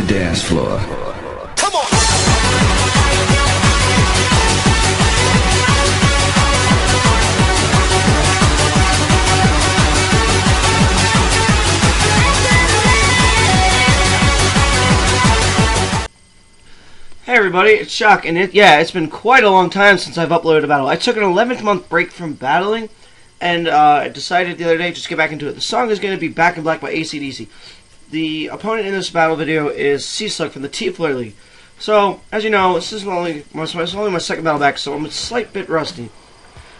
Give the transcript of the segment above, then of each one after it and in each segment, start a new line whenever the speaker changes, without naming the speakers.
dance floor.
Come on.
Hey everybody, it's Chuck, and it's been quite a long time since I've uploaded a battle. I took an 11th-month break from battling, and I decided the other day just to get back into it. The song is going to be Back in Black by AC/DC. The opponent in this battle video is SeaSlug from the T-Flare League. So, as you know, this is only my second battle back, so I'm a slight bit rusty.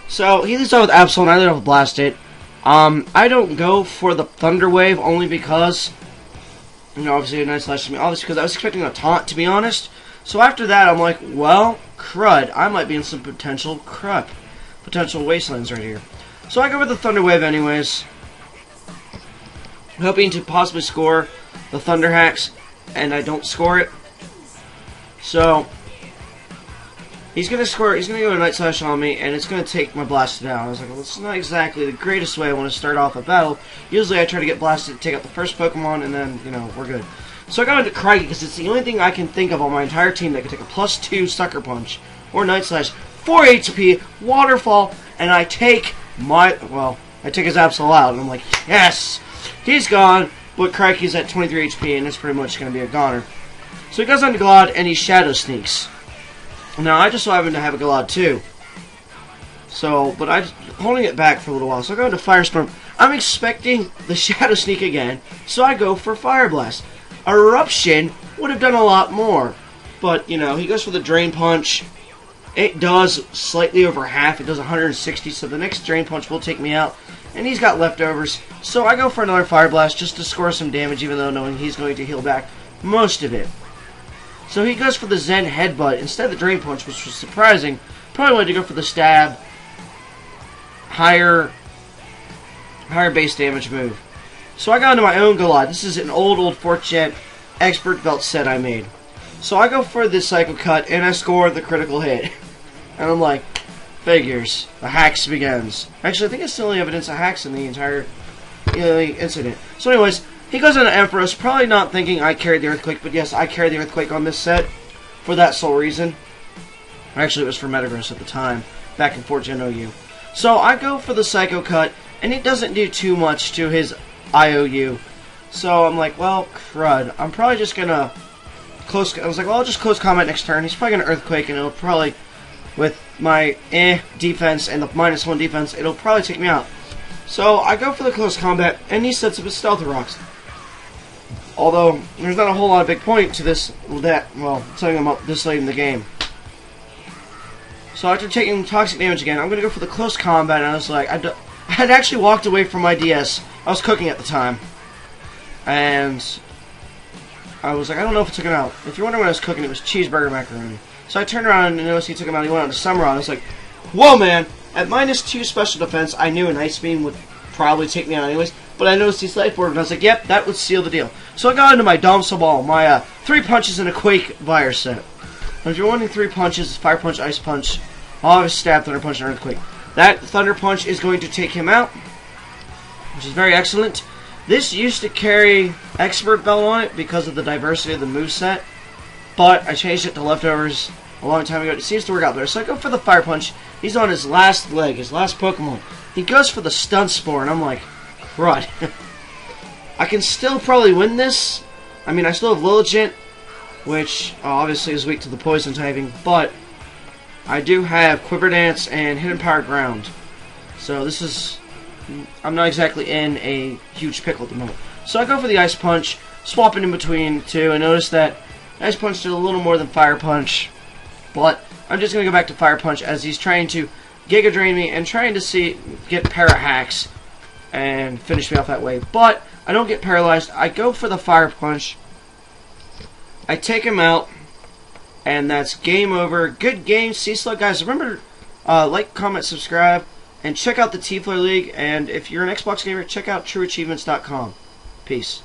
So, he leads off with Absol, and I lead off with Blast It. I don't go for the Thunder Wave only because, you know, obviously a nice slash to me. Obviously because I was expecting a taunt, to be honest. So after that, I'm like, well, crud. I might be in some potential wastelands right here. So I go with the Thunder Wave anyways, hoping to possibly score the Thunder Hacks, and I don't score it. So he's gonna score. He's gonna go a Night Slash on me, and it's gonna take my Blasted out. I was like, well, it's not exactly the greatest way I want to start off a battle. Usually I try to get Blasted, take out the first Pokemon, and then, you know, we're good. So I got into Crikey because it's the only thing I can think of on my entire team that can take a +2 Sucker Punch or Night Slash, 4 HP, Waterfall, and I take his Absol out, and I'm like, yes! He's gone, but Crikey's at 23 HP, and it's pretty much going to be a goner. So he goes on to Glod, and he Shadow Sneaks. Now, I just so happen to have a Glod too. So, but I'm holding it back for a little while. So I go into Firestorm. I'm expecting the Shadow Sneak again, so I go for Fire Blast. Eruption would have done a lot more, but, you know, he goes for the Drain Punch. It does slightly over half. It does 160, so the next Drain Punch will take me out, and he's got leftovers. So I go for another Fire Blast just to score some damage, even though knowing he's going to heal back most of it. So he goes for the Zen Headbutt instead of the Drain Punch, which was surprising. Probably wanted to go for the Stab, higher base damage move. So I got into my own Glod. This is an old 4th Gen Expert Belt set I made. So I go for the Psycho Cut, and I score the critical hit. And I'm like, figures. The hacks begins. Actually, I think it's the only evidence of hacks in the entire incident. So anyways, he goes into Empress, probably not thinking I carried the Earthquake, but yes, I carried the Earthquake on this set for that sole reason. Actually, it was for Metagross at the time, back in 4th Gen OU. So I go for the Psycho Cut, and it doesn't do too much to his IOU. So I'm like, well, crud. I'm probably just gonna I was like, well, I'll just close combat next turn. He's probably gonna Earthquake, and it'll probably, with my defense and the -1 defense, it'll probably take me out. So I go for the close combat, and he sets up his Stealth Rocks. Although there's not a whole lot of big point to this. Setting them up this late in the game. So after taking toxic damage again, I'm gonna go for the close combat, and I was like, I had actually walked away from my DS. I was cooking at the time, and I was like, I don't know if it took him out. If you're wondering what I was cooking, it was cheeseburger macaroni. So I turned around and noticed he took him out. He went on to Summer on. I was like, whoa, man! At -2 special defense, I knew an Ice Beam would probably take me out anyways, but I noticed he's Life Orb, and I was like, yep, that would seal the deal. So I got into my Domso Ball, my 3 punches and a Quake Virus set. Now, if you're wanting 3 punches, Fire Punch, Ice Punch, I'll have a Stab, Thunder Punch, and Earthquake. That Thunder Punch is going to take him out, which is very excellent. This used to carry Expert Belt on it because of the diversity of the moveset, but I changed it to Leftovers a long time ago. It seems to work out better. So I go for the Fire Punch. He's on his last leg, his last Pokemon. He goes for the Stun Spore, and I'm like, crud. I can still probably win this. I mean, I still have Lilligant, which obviously is weak to the Poison typing, but I do have Quiver Dance and Hidden Power Ground. So this is... I'm not exactly in a huge pickle at the moment. So I go for the Ice Punch, swapping in between two, and notice that Ice Punch did a little more than Fire Punch. But I'm just going to go back to Fire Punch as he's trying to Giga Drain me and trying to get Para Hacks and finish me off that way. But I don't get paralyzed. I go for the Fire Punch. I take him out, and that's game over. Good game, SeaSlug, guys. Remember, like, comment, subscribe, and check out the T-Flare League. And if you're an Xbox gamer, check out TrueAchievements.com. Peace.